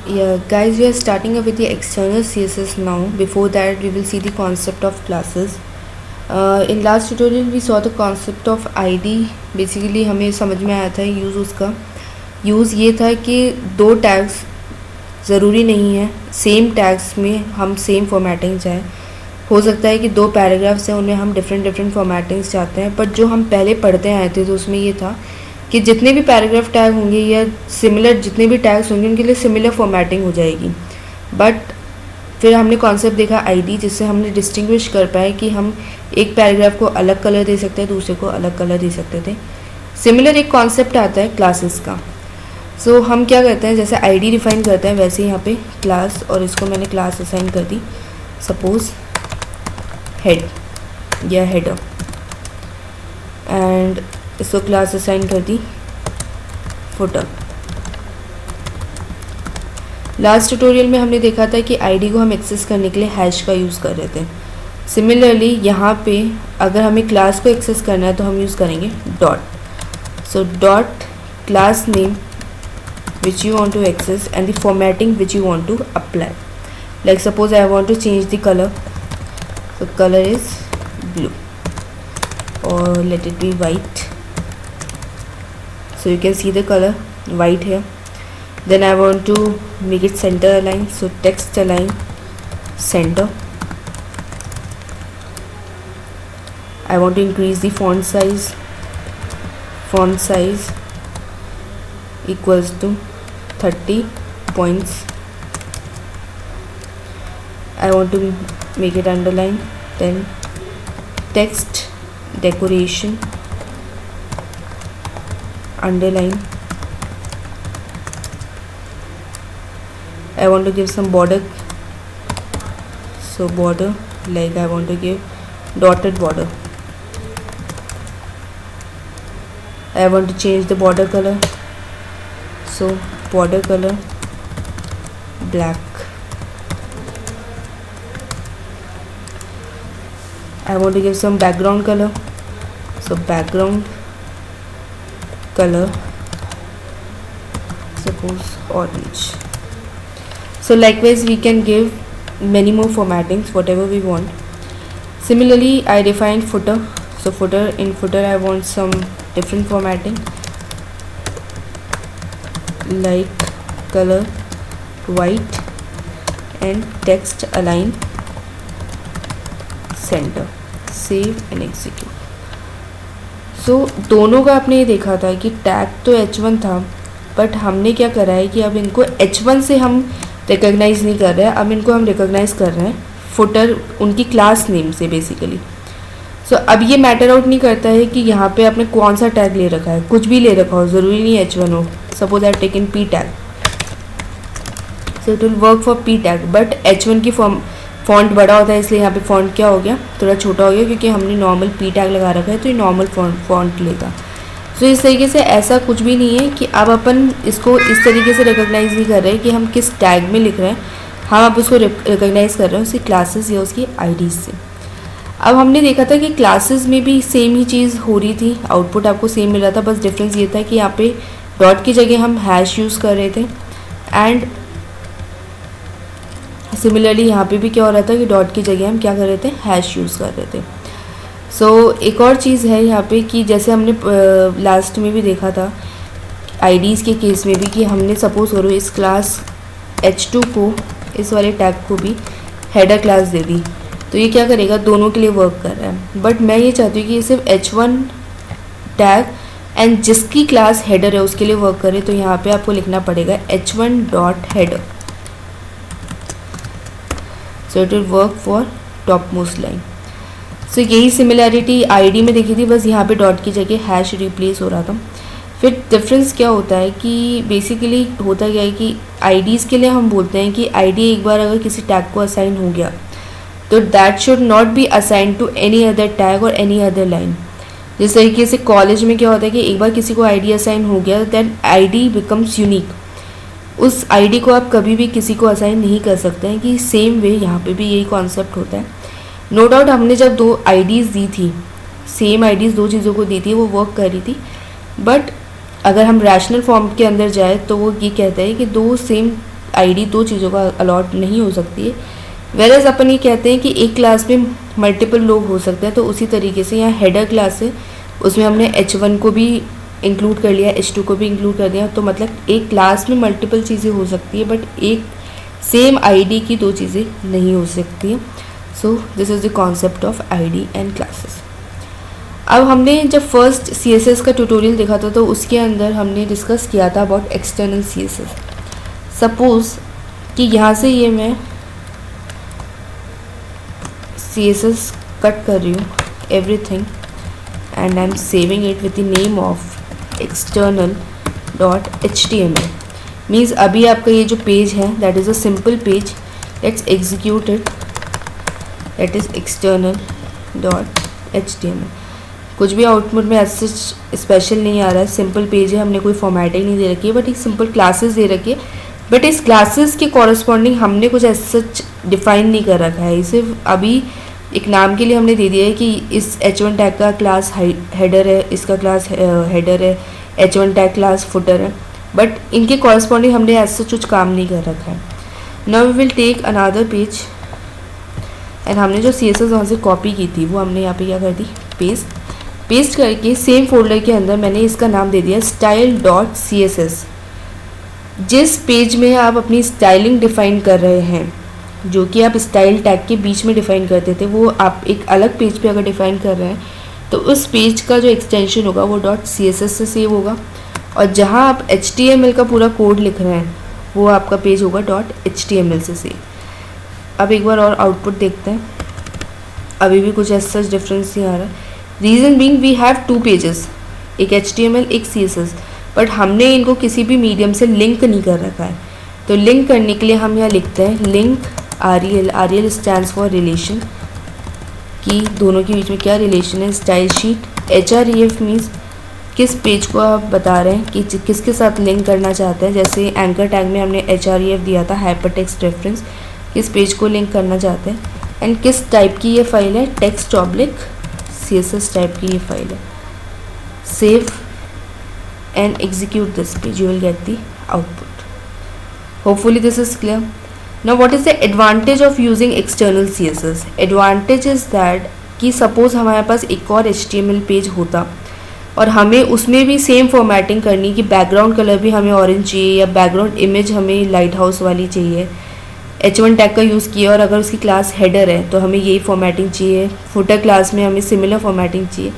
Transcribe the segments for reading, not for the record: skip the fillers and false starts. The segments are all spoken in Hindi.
Yeah, guys, we are starting up with the external CSS now. Before that, we will see the concept of classes. In last tutorial, we saw the concept of ID. Basically, हमें समझ में आया था यूज़ उसका. यूज़ ये था कि दो टैग्स ज़रूरी नहीं है सेम टैग्स में हम सेम फॉर्मेटिंग चाहें. हो सकता है कि दो पैराग्राफ्स हैं उनमें हम डिफरेंट फॉर्मेटिंग्स चाहते हैं, बट जो हम पहले पढ़ते आए थे तो उसमें ये था कि जितने भी पैराग्राफ टैग होंगे या सिमिलर जितने भी टैग्स होंगे उनके लिए सिमिलर फॉर्मेटिंग हो जाएगी. बट फिर हमने कॉन्सेप्ट देखा आईडी, जिससे हमने डिस्टिंग्विश कर पाए कि हम एक पैराग्राफ को अलग कलर दे सकते हैं, दूसरे को अलग कलर दे सकते थे. सिमिलर एक कॉन्सेप्ट आता है क्लासेस का. सो हम क्या करते हैं, जैसे आईडी डिफाइन करते हैं वैसे ही यहाँ पे क्लास, और इसको मैंने क्लास असाइन कर दी सपोज हेड या हेडर, एंड इसको क्लास असाइन कर दी फुटर. लास्ट ट्यूटोरियल में हमने देखा था कि आईडी को हम एक्सेस करने के लिए हैश का यूज़ कर रहे थे. सिमिलरली यहाँ पे अगर हमें क्लास को एक्सेस करना है तो हम यूज़ करेंगे dot. So dot class name which you want to access and the formatting which you want to apply. Like suppose I want to change the color, so color is blue or let it be white. So you can see the color white here. Then I want to make it center align, so text align center. I want to increase the font size equals to 30 points. I want to make it underline. Then text decoration underline. I want to give some border, so border, like I want to give dotted border. I want to change the border color, so border color black. I want to give some background color, so background color suppose orange. So likewise we can give many more formattings, whatever we want. Similarly I defined footer, so footer, in footer I want some different formatting like color white and text align center. Save and execute. So दोनों का आपने ये देखा था कि टैग तो H1 था, बट हमने क्या करा है कि अब इनको H1 से हम रिकॉग्नाइज नहीं कर रहे हैं, अब इनको हम रिकॉग्नाइज कर रहे हैं फुटर उनकी क्लास नेम से बेसिकली. सो अब ये मैटर आउट नहीं करता है कि यहाँ पे आपने कौन सा टैग ले रखा है, कुछ भी ले रखा हो, ज़रूरी नहीं H1 हो. Suppose I have taken P tag, so it will work for P tag, but H1 की फॉन्ट बड़ा होता है, इसलिए यहाँ पे फॉन्ट क्या हो गया, थोड़ा छोटा हो गया, क्योंकि हमने नॉर्मल P टैग लगा रखा है तो ये नॉर्मल फॉन्ट लेगा. सो इस तरीके से ऐसा कुछ भी नहीं है कि अब अपन इसको इस तरीके से रिकॉग्नाइज नहीं कर रहे कि हम किस टैग में लिख रहे हैं, हम अब उसको रिकॉग्नाइज कर रहे हैं उसकी क्लासेस या उसकी आईडीज से. अब हमने देखा था कि क्लासेस में भी सेम ही चीज़ हो रही थी, आउटपुट आपको सेम मिल रहा था, बस डिफरेंस ये था कि यहाँ पे डॉट की जगह हम हैश यूज़ कर रहे थे, एंड सिमिलरली यहाँ पे भी क्या हो रहा था कि डॉट की जगह हम क्या कर रहे थे, हैश यूज़ कर रहे थे. सो एक और चीज़ है यहाँ पे कि जैसे हमने लास्ट में भी देखा था आईडीज़ के केस में भी कि हमने सपोज करो इस क्लास H2 को, इस वाले टैग को भी हेडर क्लास दे दी, तो ये क्या करेगा, दोनों के लिए वर्क कर रहा है. बट मैं ये चाहती हूँ कि ये सिर्फ H1 टैग एंड जिसकी क्लास हेडर है उसके लिए वर्क करे, तो यहाँ पे आपको लिखना पड़ेगा H1 dot header. So it will work for top most line. So यही सिमिलैरिटी आईडी में देखी थी, बस यहाँ पे डॉट की जगह हैश रिप्लेस हो रहा था. फिर डिफरेंस क्या होता है कि बेसिकली होता क्या है कि आईडीज़ के लिए हम बोलते हैं कि आईडी एक बार अगर किसी टैग को असाइन हो गया तो that should not be assign to any other tag और एनी अदर लाइन. जिस तरीके से कॉलेज में क्या होता है कि एक बार किसी को आईडी असाइन हो गया देन आईडी बिकम्स यूनिक. उस आईडी को आप कभी भी किसी को असाइन नहीं कर सकते हैं, कि सेम वे यहाँ पे भी यही कॉन्सेप्ट होता है. नो डाउट हमने जब दो आईडीज़ दी थी, सेम आईडीज़ दो चीज़ों को दी थी, वो वर्क कर रही थी, बट अगर हम रैशनल फॉर्म के अंदर जाए तो वो ये कहता है कि दो सेम आईडी दो चीज़ों का अलॉट नहीं हो सकती है। वेरएज अपन ये कहते हैं कि एक क्लास में मल्टीपल लोग हो सकते हैं, तो उसी तरीके से यहाँ हेडर क्लास है, उसमें हमने H1 को भी इंक्लूड कर लिया, H2 को भी इंक्लूड कर दिया। तो मतलब एक क्लास में मल्टीपल चीज़ें हो सकती है, बट एक सेम आईडी की दो चीज़ें नहीं हो सकती हैं। सो this is the concept of ID and classes. अब हमने जब फर्स्ट CSS का ट्यूटोरियल देखा था तो उसके अंदर हमने डिस्कस किया था अबाउट एक्सटर्नल CSS। सपोज़ कि यहाँ से ये मैं CSS कट कर रही हूँ everything and I am saving it with the name of external dot HTML। Means अभी आपका ये जो पेज है that is a simple page, let's execute it, that is external dot HTML। कुछ भी आउटपुट में ऐसे स्पेशल नहीं आ रहा है, सिंपल पेज है, हमने कोई फॉर्मेटिंग नहीं दे रखी है, बट एक सिंपल क्लासेस दे रखी है। बट इस क्लासेस के कॉरस्पॉन्डिंग हमने कुछ ऐसा डिफाइन नहीं कर रखा है, इसे अभी एक नाम के लिए हमने दे दिया है कि इस H1 टैग का क्लास हेडर है, इसका क्लास हेडर है, H1 टैग क्लास फुटर है, बट इनके कॉरस्पॉन्डिंग हमने ऐसा कुछ काम नहीं कर रखा है। Now we will take another page and हमने जो CSS वहाँ से कॉपी की थी वो हमने यहाँ पे क्या कर दी, पेस्ट करके सेम फोल्डर के अंदर मैंने इसका नाम दे दिया style.css। जिस पेज में आप अपनी स्टाइलिंग डिफ़ाइन कर रहे हैं, जो कि आप स्टाइल टैग के बीच में डिफ़ाइन करते थे, वो आप एक अलग पेज पे अगर डिफ़ाइन कर रहे हैं तो उस पेज का जो एक्सटेंशन होगा वो .css से सेव होगा, और जहाँ आप HTML का पूरा कोड लिख रहे हैं वो आपका पेज होगा .html से सेव। अब एक बार और आउटपुट देखते हैं, अभी भी कुछ ऐसा डिफरेंस नहीं आ रहा है। Reason being we have two pages, एक HTML एक CSS, बट हमने इनको किसी भी मीडियम से लिंक नहीं कर रखा है। तो लिंक करने के लिए हम यहाँ लिखते हैं link REL stands for relation, कि दोनों के बीच में क्या रिलेशन है। स्टाइल शीट HREF मीन्स किस पेज को आप बता रहे हैं कि किसके साथ लिंक करना चाहते हैं। जैसे एंकर टैग में हमने HREF दिया था, हाइपर टेक्स्ट रेफरेंस, किस पेज को लिंक करना चाहते हैं। एंड किस टाइप की ये फाइल है, टेक्स्ट ऑब्लिक CSS टाइप की ये फाइल है। Save and execute this page, you will get the output. Hopefully this is clear. Now what is the advantage of using external CSS? Advantage is that कि सपोज हमारे पास एक और HTML पेज होता और हमें उसमें भी सेम फॉर्मेटिंग करनी कि बैकग्राउंड कलर भी हमें ऑरेंज चाहिए या बैकग्राउंड इमेज हमें लाइट हाउस वाली चाहिए, H1 टैग का यूज़ किया और अगर उसकी क्लास हेडर है तो हमें यही फॉर्मेटिंग चाहिए, फुटर क्लास में हमें सिमिलर फॉर्मेटिंग चाहिए।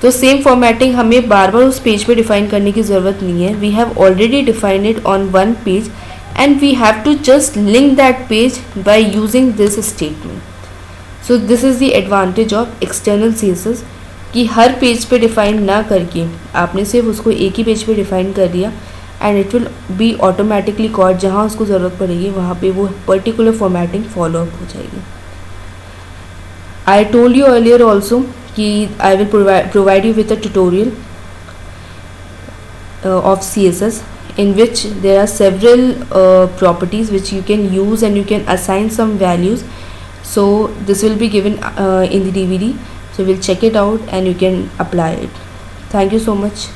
तो सेम फॉर्मेटिंग हमें बार बार उस पेज पे डिफाइन करने की ज़रूरत नहीं है। We have already defined it on one page and we have to just link that page by using this statement. So this is the advantage of external CSS, कि हर पेज पे डिफाइन ना करके आपने सिर्फ उसको एक ही पेज पे डिफाइन कर दिया and it will be automatically called, जहाँ उसको ज़रूरत पड़ेगी वहाँ पे वो पर्टिकुलर फॉर्मेटिंग फॉलो अप हो जाएगी। I told you earlier also कि I will provide you with a tutorial of CSS in which there are several properties which you can use and you can assign some values. So this will be given in the DVD, so we'll check it out and you can apply it. Thank you so much.